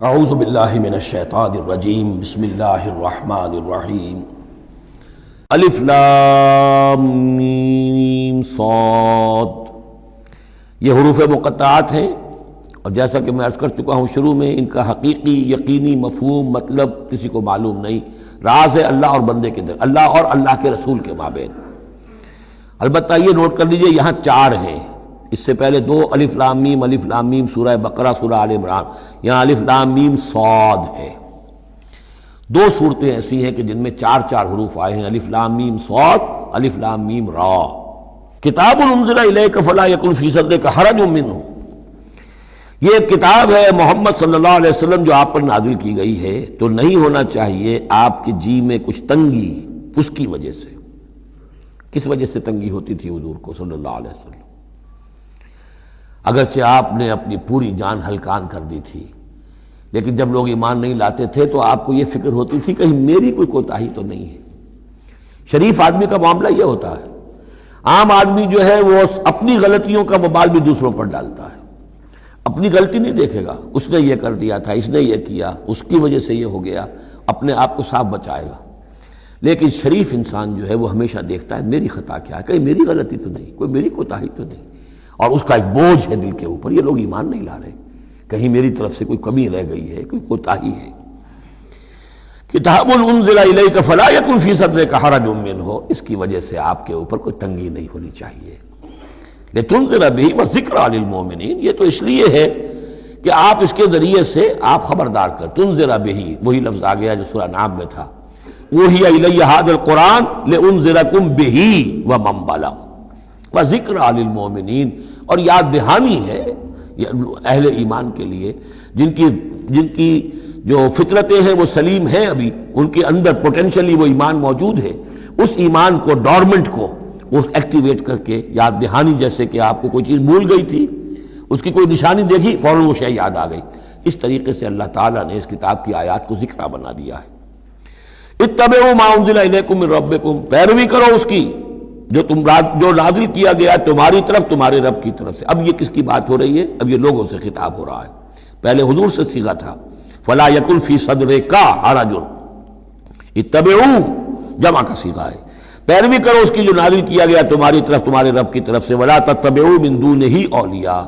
اعوذ باللہ من الشیطان الرجیم بسم اللہ الرحمن الرحیم الف لام میم صاد. یہ حروف مقطعات ہیں، اور جیسا کہ میں عرض کر چکا ہوں شروع میں، ان کا حقیقی یقینی مفہوم مطلب کسی کو معلوم نہیں. راز ہے اللہ اور بندے کے در، اللہ اور اللہ کے رسول کے مابین. البتہ یہ نوٹ کر لیجئے یہاں چار ہیں، اس سے پہلے دو الف لام میم سورہ بقرہ سورہ آل عمران، یہاں الف لام میم صاد ہے. دو صورتیں ایسی ہیں کہ جن میں چار چار حروف آئے ہیں، الف لام میم صاد، الف لام میم را. کتاب انزل الیک فلا یکن فی صدرک حرج منہ، یہ کتاب ہے محمد صلی اللہ علیہ وسلم جو آپ پر نازل کی گئی ہے، تو نہیں ہونا چاہیے آپ کے جی میں کچھ تنگی اس کی وجہ سے. کس وجہ سے تنگی ہوتی تھی حضور کو صلی اللہ علیہ وسلم؟ اگرچہ آپ نے اپنی پوری جان ہلکان کر دی تھی، لیکن جب لوگ ایمان نہیں لاتے تھے تو آپ کو یہ فکر ہوتی تھی کہیں میری کوئی کوتاہی تو نہیں ہے. شریف آدمی کا معاملہ یہ ہوتا ہے. عام آدمی جو ہے وہ اپنی غلطیوں کا وبال بھی دوسروں پر ڈالتا ہے، اپنی غلطی نہیں دیکھے گا، اس نے یہ کر دیا تھا، اس نے یہ کیا، اس کی وجہ سے یہ ہو گیا، اپنے آپ کو صاف بچائے گا. لیکن شریف انسان جو ہے وہ ہمیشہ دیکھتا ہے میری خطا کیا ہے، کہیں میری غلطی تو نہیں، کوئی میری کوتاہی تو نہیں. اور اس کا ایک بوجھ ہے دل کے اوپر، یہ لوگ ایمان نہیں لا رہے، کہیں میری طرف سے کوئی کمی رہ گئی ہے، کوئی کوتاہی ہے. کتاب انزل الیک فلا یکن فی صدرک حرج منہ، اس کی وجہ سے آپ کے اوپر کوئی تنگی نہیں ہونی چاہیے. لتنذر بہ وذکریٰ للمؤمنین، یہ تو اس لیے ہے کہ آپ اس کے ذریعے سے آپ خبردار کر. تنذر بہ، وہی لفظ آ گیا جو سورہ نام میں تھا، اوحی الی ھذا القرآن لانذرکم بہ ومن بلغ وذکریٰ للمؤمنین، اور یاد دہانی ہے اہل ایمان کے لیے جن کی جو فطرتیں ہیں وہ سلیم ہیں، ابھی ان کے اندر پوٹینشلی وہ ایمان موجود ہے. اس ایمان کو، ڈورمنٹ کو ایکٹیویٹ کر کے یاد دہانی، جیسے کہ آپ کو کوئی چیز بھول گئی تھی، اس کی کوئی نشانی دیکھی فوراً وہ شے یاد آ گئی. اس طریقے سے اللہ تعالیٰ نے اس کتاب کی آیات کو ذکرہ بنا دیا ہے. اتبعوا ما انزل الیکم من ربکم، پیروی کرو اس کی جو نازل کیا گیا تمہاری طرف تمہارے رب کی طرف سے. اب یہ کس کی بات ہو رہی ہے؟ اب یہ لوگوں سے خطاب ہو رہا ہے. پہلے حضور سے صیغہ تھا فلا یکن فی صدرک حرج، اتبعوا جمع کا صیغہ ہے. پیروی کرو اس کی جو نازل کیا گیا تمہاری طرف تمہارے رب کی طرف سے. ولا تتبعوا من دونہ اولیاء،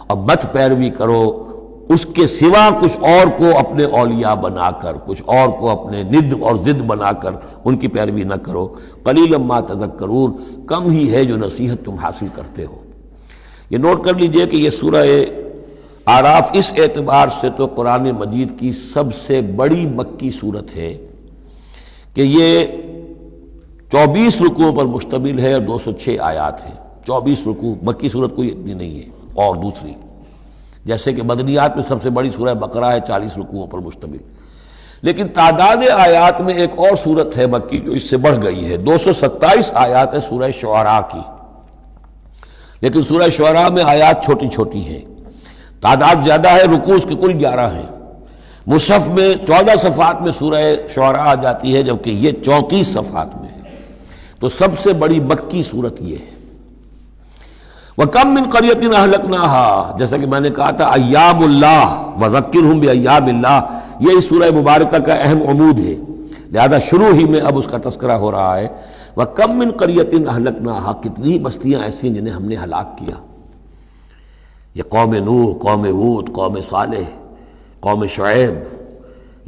اور مت پیروی کرو اس کے سوا کچھ اور کو اپنے اولیاء بنا کر، کچھ اور کو اپنے ند اور ضد بنا کر ان کی پیروی نہ کرو. قلیلا ما تذکرون، کم ہی ہے جو نصیحت تم حاصل کرتے ہو. یہ نوٹ کر لیجئے کہ یہ سورہ اعراف اس اعتبار سے تو قرآن مجید کی سب سے بڑی مکی سورت ہے کہ یہ 24 رکوعوں پر مشتمل ہے اور 206 آیات ہیں. 24 رکوع، مکی سورت کوئی اتنی نہیں ہے. اور دوسری جیسے کہ مدنیات میں سب سے بڑی سورہ بقرہ ہے، 40 رکوعوں پر مشتمل. لیکن تعداد آیات میں ایک اور سورت ہے مکی جو اس سے بڑھ گئی ہے، 227 آیات ہے سورہ شعراء کی. لیکن سورہ شعراء میں آیات چھوٹی چھوٹی ہیں، تعداد زیادہ ہے، رکوع اس کے کل 11 ہیں. مصحف میں 14 صفحات میں سورہ شعراء آ جاتی ہے، جبکہ یہ 34 صفحات میں ہے. تو سب سے بڑی مکی سورت یہ ہے. وَكَم مِّن قَرْيَةٍ أَهْلَكْنَاهَا، جیسا کہ میں نے کہا تھا ایام اللہ وَذَكِّرْهُمْ بِأَيَّامِ اللہ، یہ اس سورہ مبارکہ کا اہم عمود ہے. لہذا شروع ہی میں اب اس کا تذکرہ ہو رہا ہے. وَكَم مِّن قَرْيَةٍ أَهْلَكْنَاهَا، کتنی بستیاں ایسی جنہیں ہم نے ہلاک کیا. یہ قوم نوح، قوم ہود، قوم صالح، قوم شعیب،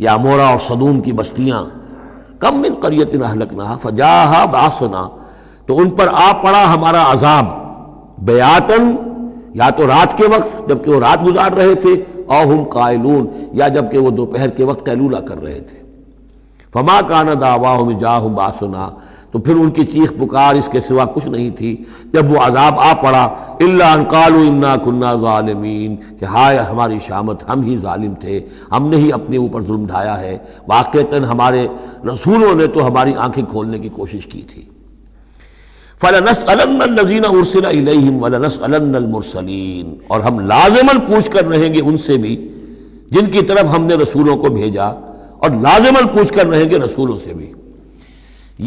یا عمورہ اور صدوم کی بستیاں. کم من قریۃ اہلکناها فجاءها باسنا، تو ان پر آ پڑا ہمارا عذاب، بیاتن، یا تو رات کے وقت جبکہ وہ رات گزار رہے تھے، او ہم قائلون، یا جبکہ وہ دوپہر کے وقت قیلولہ کر رہے تھے. فما کان دعواہم جاءہم باسنا، تو پھر ان کی چیخ پکار اس کے سوا کچھ نہیں تھی جب وہ عذاب آ پڑا، الا ان قالوا انا كنا ظالمین، کہ ہائے ہماری شامت، ہم ہی ظالم تھے، ہم نے ہی اپنے اوپر ظلم ڈھایا ہے. واقعتاً ہمارے رسولوں نے تو ہماری آنکھیں کھولنے کی کوشش کی تھی. فَلَنَسْأَلَنَّ الَّذِينَ أُرْسِلَ إِلَيْهِمْ وَلَنَسْأَلَنَّ الْمُرْسَلِينَ، اور ہم لازماً پوچھ کر رہیں گے ان سے بھی جن کی طرف ہم نے رسولوں کو بھیجا، اور لازماً پوچھ کر رہیں گے رسولوں سے بھی.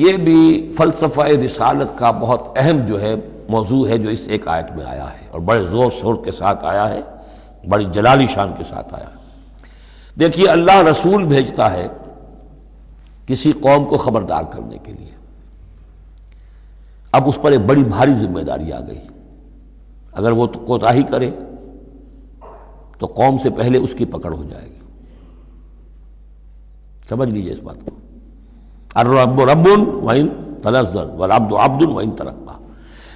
یہ بھی فلسفہ رسالت کا بہت اہم جو ہے موضوع ہے جو اس ایک آیت میں آیا ہے، اور بڑے زور شور کے ساتھ آیا ہے، بڑی جلالی شان کے ساتھ آیا ہے. دیکھیے اللہ رسول بھیجتا ہے کسی قوم کو خبردار کرنے کے لیے. اب اس پر ایک بڑی بھاری ذمہ داری آ گئی. اگر وہ کوتاہی کرے تو قوم سے پہلے اس کی پکڑ ہو جائے گی. سمجھ لیجیے اس بات کو. الرب رب وَإِن تنزل والعبد عبد وَإِن ترقى.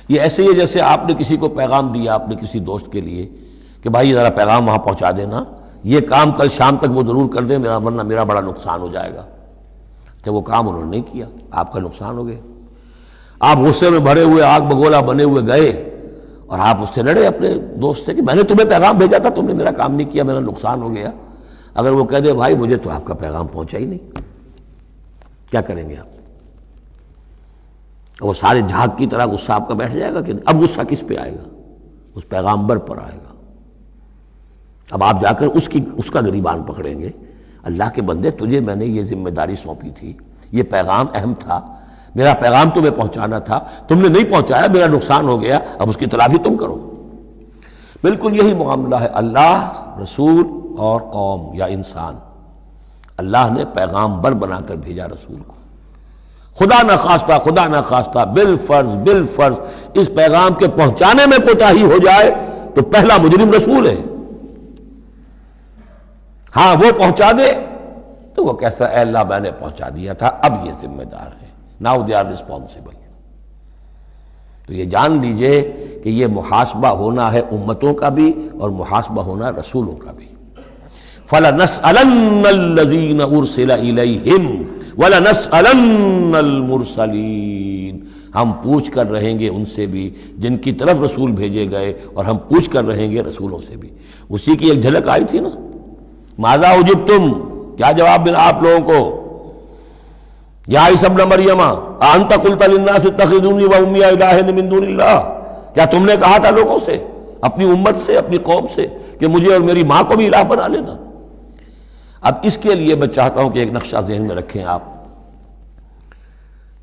یہ ایسے ہی جیسے آپ نے کسی کو پیغام دیا اپنے کسی دوست کے لیے کہ بھائی ذرا پیغام وہاں پہنچا دینا، یہ کام کل شام تک وہ ضرور کر دیں ورنہ میرا بڑا نقصان ہو جائے گا. کہ وہ کام انہوں نے نہیں کیا، آپ کا نقصان ہو گیا. آپ غصے میں بھرے ہوئے آگ بگولا بنے ہوئے گئے اور آپ اس سے لڑے اپنے دوست سے کہ میں نے تمہیں پیغام بھیجا تھا، تم نے میرا کام نہیں کیا، میرا نقصان ہو گیا. اگر وہ کہہ دے بھائی مجھے تو آپ کا پیغام پہنچا ہی نہیں، کیا کریں گے آپ؟ وہ سارے جھاگ کی طرح غصہ آپ کا بیٹھ جائے گا کہ اب غصہ کس پہ آئے گا؟ اس پیغامبر پر آئے گا. اب آپ جا کر اس کا گریبان پکڑیں گے. اللہ کے بندے تجھے میں نے یہ ذمہ داری سونپی تھی، یہ پیغام اہم تھا، میرا پیغام تمہیں پہنچانا تھا، تم نے نہیں پہنچایا، میرا نقصان ہو گیا، اب اس کی تلافی تم کرو. بالکل یہی معاملہ ہے اللہ، رسول اور قوم یا انسان. اللہ نے پیغامبر بنا کر بھیجا رسول کو. خدا نہ خواستہ بالفرض اس پیغام کے پہنچانے میں کوتاہی ہو جائے تو پہلا مجرم رسول ہے. ہاں وہ پہنچا دے تو وہ کیسا اے اللہ میں نے پہنچا دیا تھا، اب یہ ذمہ دار ہے. Now they are responsible. تو یہ جان لیجئے کہ یہ محاسبہ ہونا ہے امتوں کا بھی اور محاسبہ ہونا رسولوں کا بھی. فَلَنَسْأَلَنَّ الَّذِينَ أُرْسِلَ إِلَيْهِمْ وَلَنَسْأَلَنَّ الْمُرْسَلِينَ. ہم پوچھ کر رہیں گے ان سے بھی جن کی طرف رسول بھیجے گئے، اور ہم پوچھ کر رہیں گے رسولوں سے بھی. اسی کی ایک جھلک آئی تھی نا، ماذا اجبتم، کیا جواب ملا آپ لوگوں کو؟ یا عیسی ابن مریم انت قلت للناس اتخذونی وامی الہین من دون اللہ. کیا تم نے کہا تھا لوگوں سے، اپنی امت سے، اپنی قوم سے کہ مجھے اور میری ماں کو بھی الہ بنا لینا؟ اب اس کے لیے میں چاہتا ہوں کہ ایک نقشہ ذہن میں رکھیں آپ.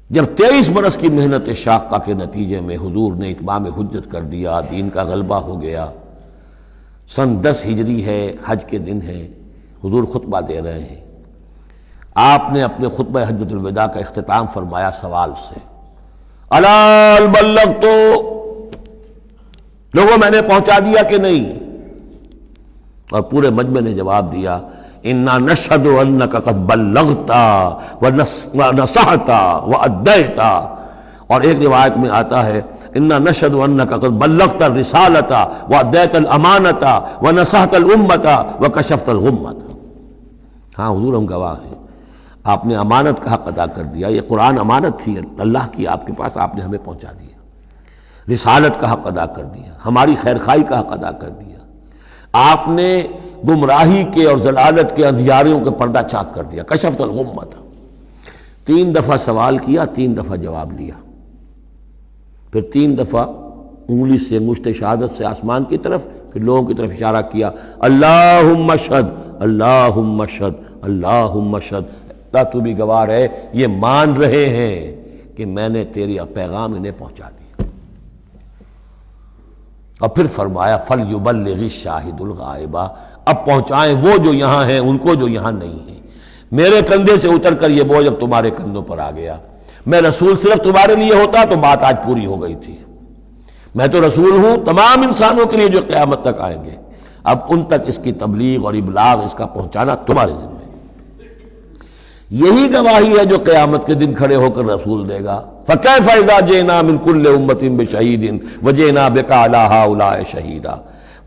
جب 23 برس کی محنت شاقہ کے نتیجے میں حضور نے اتمام حجت کر دیا، دین کا غلبہ ہو گیا، سن 10 ہجری ہے، حج کے دن ہے، حضور خطبہ دے رہے ہیں. آپ نے اپنے خطبہ حجۃ الوداع کا اختتام فرمایا سوال سے، الا هل بلغت، لوگوں میں نے پہنچا دیا کہ نہیں؟ اور پورے مجمع نے جواب دیا، انا نشهد انك قد بلغت ونصحت واديت. اور ایک روایت میں آتا ہے انا نشهد انك قد بلغت الرسالة واديت الامانة ونصحت الامة وكشفت الغمة. ہاں حضور ہم گواہ ہیں، آپ نے امانت کا حق ادا کر دیا. یہ قرآن امانت تھی اللہ کی آپ کے پاس، آپ نے ہمیں پہنچا دیا. رسالت کا حق ادا کر دیا، ہماری خیرخواہی کا حق ادا کر دیا. آپ نے گمراہی کے اور ضلالت کے اندھیاریوں کے پردہ چاک کر دیا. کشفت الغمۃ. 3 دفعہ سوال کیا، 3 دفعہ جواب لیا، پھر 3 دفعہ انگلی سے انگشت شہادت سے آسمان کی طرف، پھر لوگوں کی طرف اشارہ کیا، اللہم اشہد اللہم اشہد اللہم اشہد. اللہ تو بھی گواہ ہے، یہ مان رہے ہیں کہ میں نے تیری پیغام انہیں پہنچا دیا. اور پھر فرمایا فَلْيُبَلِّغِ الشَّاهِدُ الْغَائِبَ. اب پہنچائیں وہ جو یہاں ہیں ان کو جو یہاں نہیں ہیں. میرے کندھے سے اتر کر یہ بوجھ اب تمہارے کندھوں پر آ گیا. میں رسول صرف تمہارے لیے ہوتا تو بات آج پوری ہو گئی تھی. میں تو رسول ہوں تمام انسانوں کے لیے جو قیامت تک آئیں گے. اب ان تک اس کی تبلیغ اور ابلاغ، اس کا پہنچانا تمہارے ذمہ ہے. یہی گواہی ہے جو قیامت کے دن کھڑے ہو کر رسول دے گا. فَكَيْفَ إِذَا جِئْنَا مِنْ كُلِّ أُمَّةٍ بِشَهِيدٍ وَجِئْنَا بِكَ عَلَىٰ هَٰؤُلَاءِ شَهِيدًا.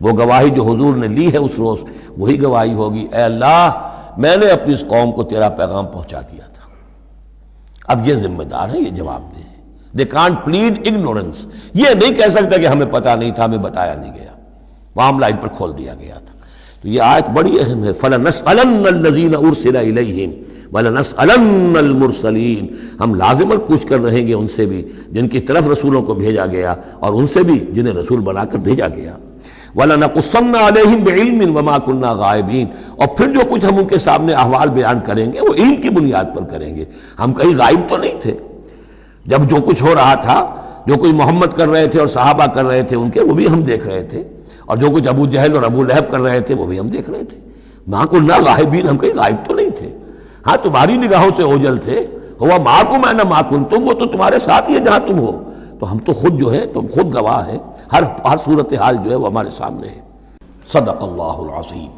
وہ گواہی جو حضور نے لی ہے اس روز، وہی گواہی ہوگی، اے اللہ میں نے اپنی اس قوم کو تیرا پیغام پہنچا دیا تھا. اب یہ ذمہ دار ہیں، یہ جواب دیں. They can't plead ignorance. یہ نہیں کہہ سکتا کہ ہمیں پتہ نہیں تھا، ہمیں بتایا نہیں گیا، معاملہ ان پر کھول دیا گیا تھا. تو یہ آیت بڑی اہم ہے. فَلَنَسْأَلَنَّ الَّذِينَ أُرْسِلَ إِلَيْهِمْ وَلَنَسْأَلَنَّ الْمُرْسَلِينَ. ہم لازماً پوچھ کر رہیں گے ان سے بھی جن کی طرف رسولوں کو بھیجا گیا، اور ان سے بھی جنہیں رسول بنا کر بھیجا گیا. وَلَنَقُصَّنَّ عَلَيْهِمْ بِعِلْمٍ وَمَا كُنَّا غَائِبِينَ. اور پھر جو کچھ ہم ان کے سامنے احوال بیان کریں گے وہ علم کی بنیاد پر کریں گے. ہم کہیں غائب تو نہیں تھے. جب جو کچھ ہو رہا تھا، جو کچھ محمد کر رہے تھے اور صحابہ کر رہے تھے ان کے، وہ بھی ہم دیکھ رہے تھے. اور جو کچھ ابو جہل اور ابو لہب کر رہے تھے وہ بھی ہم دیکھ رہے تھے. ماں کو نہ غائبین، ہم کہیں غائب تو نہیں تھے، ہاں تمہاری نگاہوں سے اوجل تھے، ہوا معکم انا معکم، تم وہ تو تمہارے ساتھ ہی ہے جہاں تم ہو، تو ہم تو خود جو ہے، تم خود گواہ ہے، ہر صورتحال جو ہے وہ ہمارے سامنے ہے۔ صدق اللہ العظیم۔